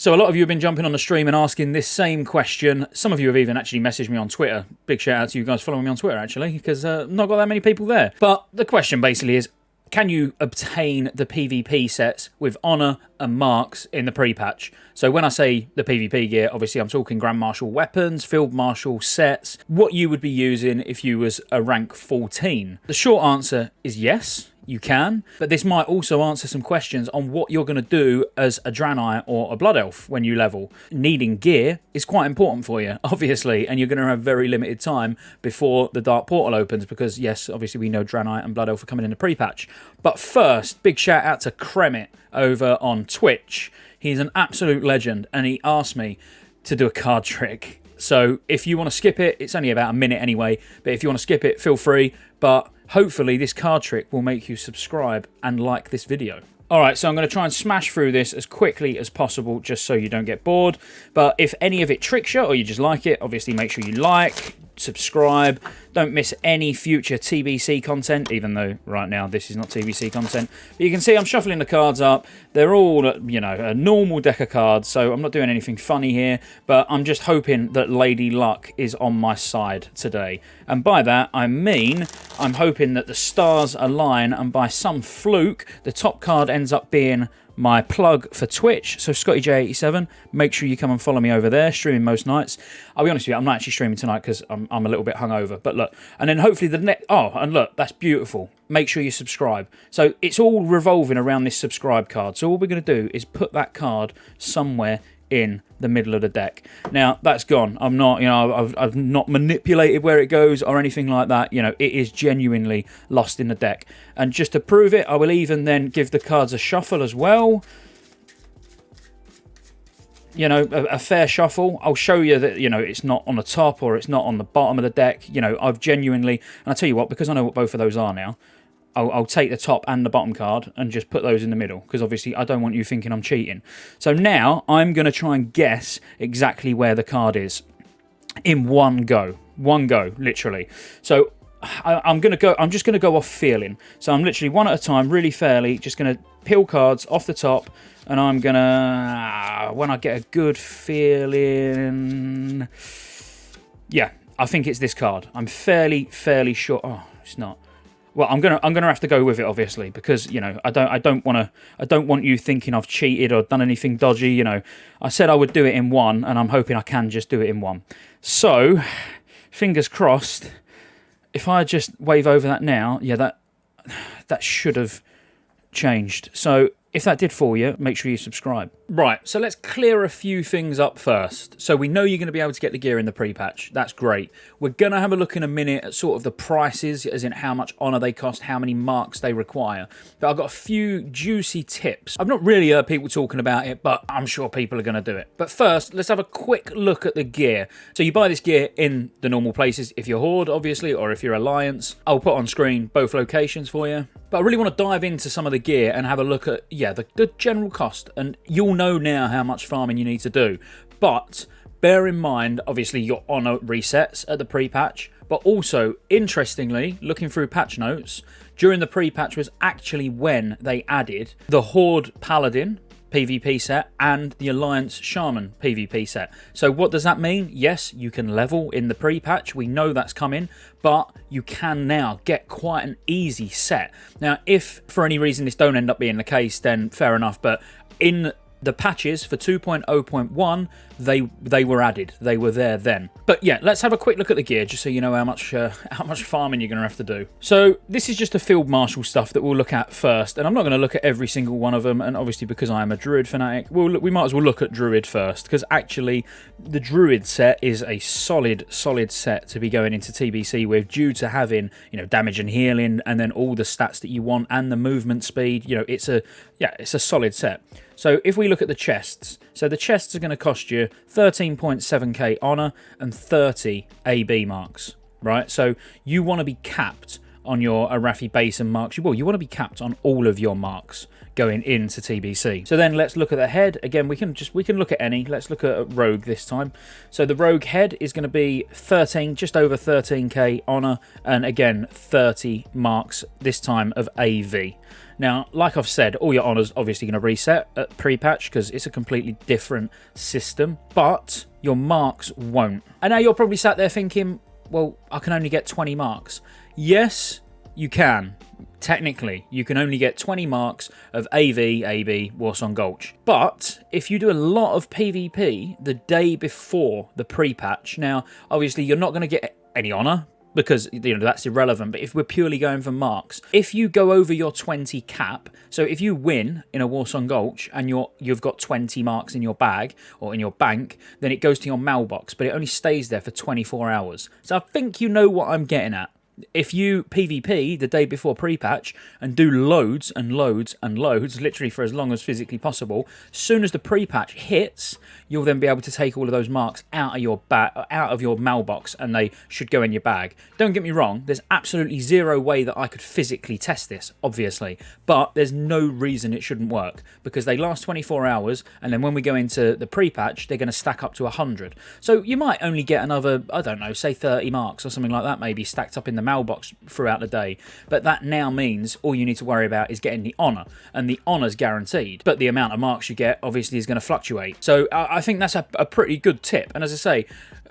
So a lot of you have been jumping on the stream and asking this same question. Some of you have even actually messaged me on Twitter. Big shout out to you guys following me on Twitter, actually, because not got that many people there. But the question basically is, can you obtain the PvP sets with Honor and Marks in the pre-patch? So when I say the PvP gear, obviously I'm talking Grand Marshal weapons, Field Marshal sets, what you would be using if you was a rank 14. The short answer is yes. You can, but this might also answer some questions on what you're going to do as a Draenei or a Blood Elf when you level. Needing gear is quite important for you, obviously, and you're going to have very limited time before the Dark Portal opens because, yes, obviously we know Draenei and Blood Elf are coming in the pre-patch. But first, big shout out to Kremit over on Twitch. He's an absolute legend, and he asked me to do a card trick. So if you want to skip it, it's only about a minute anyway, but if you want to skip it, feel free. But hopefully this card trick will make you subscribe and like this video. Alright, so I'm going to try and smash through this as quickly as possible just so you don't get bored. But if any of it tricks you or you just like it, obviously make sure you like, subscribe. Don't miss any future TBC content, even though right now this is not TBC content. But you can see I'm shuffling the cards up. They're all, you know, a normal deck of cards, so I'm not doing anything funny here, but I'm just hoping that Lady Luck is on my side today. And by that, I mean I'm hoping that the stars align, and by some fluke, the top card ends up being my plug for Twitch. So Scottejaye87, make sure you come and follow me over there, streaming most nights. I'll be honest with you, I'm not actually streaming tonight because I'm a little bit hungover. But look, and then hopefully the next... Oh, and look, that's beautiful. Make sure you subscribe. So it's all revolving around this subscribe card. So all we're going to do is put that card somewhere in the middle of the deck. Now that's gone. I'm not, you know, I've not manipulated where it goes or anything like that. You know, it is genuinely lost in the deck. And just to prove it, I will even then give the cards a shuffle as well. You know, a fair shuffle. I'll show you that, you know, it's not on the top or it's not on the bottom of the deck. You know, I've genuinely, and I'll tell you what, because I know what both of those are now, I'll take the top and the bottom card and just put those in the middle because obviously I don't want you thinking I'm cheating. So now I'm going to try and guess exactly where the card is in one go. One go, literally. So I'm just going to go off feeling. So I'm literally one at a time, really fairly, just going to peel cards off the top, and I'm going to, when I get a good feeling, yeah, I think it's this card. I'm fairly sure. Oh, it's not. Well, I'm gonna have to go with it, obviously, because, you know, I don't want you thinking I've cheated or done anything dodgy. You know, I said I would do it in one, and I'm hoping I can just do it in one. So, fingers crossed. If I just wave over that now, yeah, that should have changed. So if that did for you, make sure you subscribe. Right, so let's clear a few things up first. So we know you're going to be able to get the gear in the pre-patch. That's great. We're going to have a look in a minute at sort of the prices, as in how much honor they cost, how many marks they require. But I've got a few juicy tips. I've not really heard people talking about it, but I'm sure people are going to do it. But first, let's have a quick look at the gear. So you buy this gear in the normal places, if you're Horde, obviously, or if you're Alliance. I'll put on screen both locations for you. But I really want to dive into some of the gear and have a look at, yeah, the general cost. And you'll know now how much farming you need to do. But bear in mind, obviously, your honor resets at the pre-patch. But also, interestingly, looking through patch notes, during the pre-patch was actually when they added the Horde Paladin PvP set and the Alliance Shaman PvP set. So what does that mean? Yes, you can level in the pre-patch. We know that's coming, but you can now get quite an easy set. Now, if for any reason this don't end up being the case, then fair enough. But in the patches for 2.0.1, they were added. They were there then. But yeah, let's have a quick look at the gear just so you know how much farming you're going to have to do. So this is just the Field Marshal stuff that we'll look at first, and I'm not going to look at every single one of them. And obviously, because I am a Druid fanatic, we might as well look at Druid first, because actually the Druid set is a solid set to be going into TBC with, due to having, you know, damage and healing, and then all the stats that you want and the movement speed. You know, it's a solid set. So if we look at the chests, so the chests are going to cost you 13.7k honor and 30 AB marks, right? So you want to be capped on your Arathi Basin marks. You want to be capped on all of your marks going into TBC. So then let's look at the head. Again, we can look at any. Let's look at Rogue this time. So the Rogue head is going to be 13, just over 13k honor, and again 30 marks this time of AV. Now, like I've said, all your honours obviously going to reset at pre-patch because it's a completely different system, but your marks won't. And now you're probably sat there thinking, well, I can only get 20 marks. Yes, you can. Technically, you can only get 20 marks of AV, AB, Warsong Gulch. But if you do a lot of PvP the day before the pre-patch, now, obviously, you're not going to get any honour, because that's irrelevant, but if we're purely going for marks, if you go over your 20 cap, so if you win in a Warsong Gulch and you've got 20 marks in your bag or in your bank, then it goes to your mailbox, but it only stays there for 24 hours. So I think you know what I'm getting at. If you PvP the day before pre-patch and do loads and loads and loads, literally for as long as physically possible, as soon as the pre-patch hits, you'll then be able to take all of those marks out of your mailbox, and they should go in your bag. Don't get me wrong, there's absolutely zero way that I could physically test this, obviously, but there's no reason it shouldn't work, because they last 24 hours, and then when we go into the pre-patch, they're going to stack up to 100. So you might only get another, I don't know, say 30 marks or something like that, maybe stacked up in the mailbox throughout the day, but that now means all you need to worry about is getting the honour, and the honour's guaranteed, but the amount of marks you get obviously is going to fluctuate. So I think that's a pretty good tip, and as I say,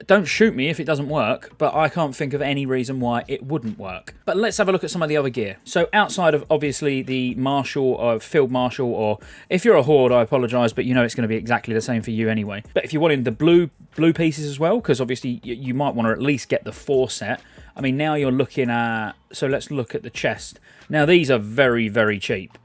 don't shoot me if it doesn't work, but I can't think of any reason why it wouldn't work. But let's have a look at some of the other gear. So outside of obviously the Marshal or Field Marshal, or if you're a Horde, I apologise, but you know it's going to be exactly the same for you anyway. But if you're wanting the blue pieces as well, because obviously you might want to at least get the 4 set. I mean, now you're looking at, so let's look at the chest. Now these are very, very cheap,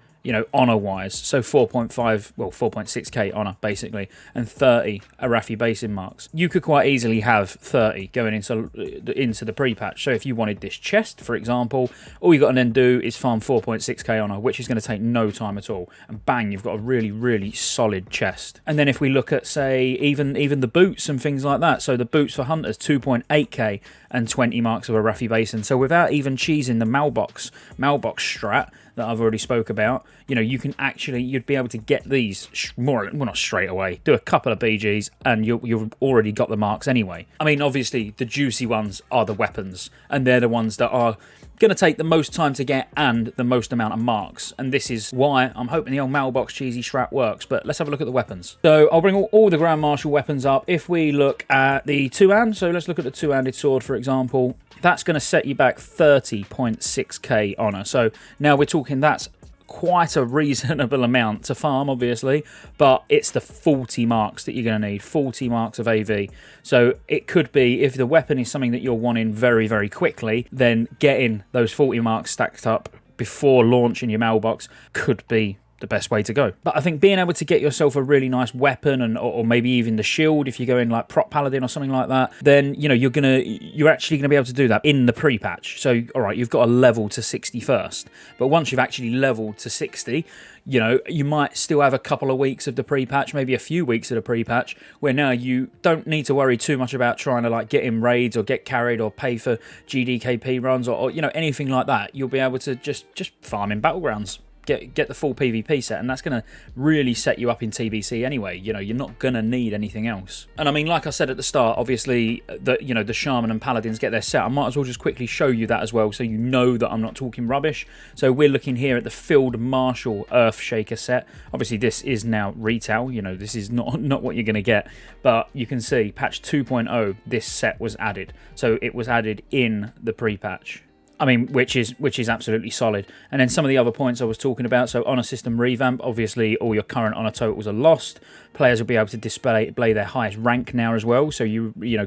honour-wise. So 4.6k honour, basically, and 30 Arathi basing marks. You could quite easily have 30 going into the pre-patch. So if you wanted this chest, for example, all you got to then do is farm 4.6k honour, which is going to take no time at all. And bang, you've got a really, really solid chest. And then if we look at, say, even the boots and things like that. So the boots for hunters, 2.8k and 20 marks of Arathi basin. So without even cheesing the mailbox strat that I've already spoke about, you can actually, you'd be able to get these not straight away, do a couple of BGs and you've already got the marks anyway. I mean, obviously the juicy ones are the weapons, and they're the ones that are going to take the most time to get and the most amount of marks, and this is why I'm hoping the old mailbox cheesy strat works. But let's have a look at the weapons. So I'll bring all the Grand Marshal weapons up. If we look at the two-hand, so let's look at the two-handed sword, for example, that's going to set you back 30.6k honour. So now we're talking, that's quite a reasonable amount to farm, obviously, but it's the 40 marks that you're going to need, 40 marks of AV. So it could be, if the weapon is something that you're wanting very, very quickly, then getting those 40 marks stacked up before launching your mailbox could be the best way to go. But I think being able to get yourself a really nice weapon, and or maybe even the shield if you go in like prop paladin or something like that, then you're actually gonna be able to do that in the pre-patch. So all right, you've got to level to 60 first, but once you've actually leveled to 60, you might still have a couple of weeks of the pre-patch, maybe a few weeks of the pre-patch, where now you don't need to worry too much about trying to like get in raids or get carried or pay for GDKP runs or anything like that. You'll be able to just farm in battlegrounds. Get the full PvP set, and that's going to really set you up in TBC anyway. You're not going to need anything else. And I mean, like I said at the start, obviously, the Shaman and Paladins get their set. I might as well just quickly show you that as well, so you know that I'm not talking rubbish. So we're looking here at the Field Marshal Earthshaker set. Obviously, this is now retail. This is not what you're going to get. But you can see, patch 2.0, this set was added. So it was added in the pre-patch. I mean, which is absolutely solid. And then some of the other points I was talking about. So honour system revamp, obviously all your current honour totals are lost. Players will be able to display their highest rank now as well. So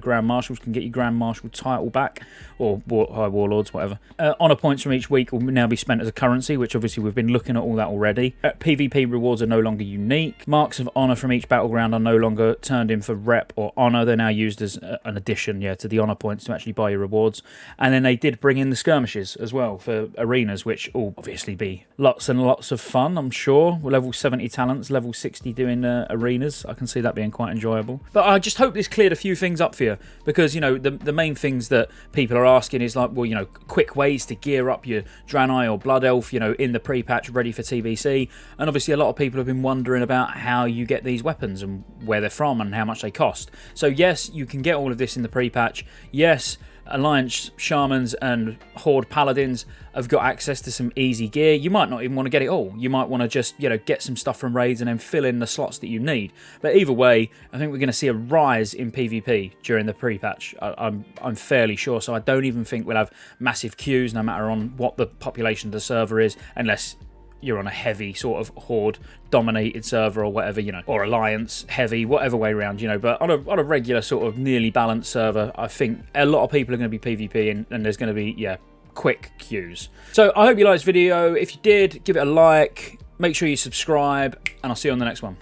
Grand Marshals can get your Grand Marshal title back, or High Warlords, whatever. Honour points from each week will now be spent as a currency, which obviously we've been looking at all that already. PvP rewards are no longer unique. Marks of honour from each battleground are no longer turned in for rep or honour. They're now used as an addition, to the honour points to actually buy your rewards. And then they did bring in the skirmishes as well for arenas, which will obviously be lots and lots of fun, I'm sure. Level 70 talents, level 60 doing arenas. I can see that being quite enjoyable. But I just hope this cleared a few things up for you, because the main things that people are asking is like, well, quick ways to gear up your Draenei or Blood Elf, in the pre-patch ready for TBC. And obviously a lot of people have been wondering about how you get these weapons and where they're from and how much they cost. So yes, you can get all of this in the pre-patch. Yes, Alliance Shamans and Horde Paladins have got access to some easy gear. You might not even want to get it all. You might want to just, you know, get some stuff from raids and then fill in the slots that you need. But either way, I think we're going to see a rise in PvP during the pre-patch. I'm fairly sure. So I don't even think we'll have massive queues, no matter on what the population of the server is, unless you're on a heavy sort of Horde dominated server or whatever, you know, or Alliance heavy, whatever way around, you know. But on a regular sort of nearly balanced server, I think a lot of people are going to be PvP and there's going to be, yeah, quick queues. So I hope you liked this video. If you did, give it a like, make sure you subscribe, and I'll see you on the next one.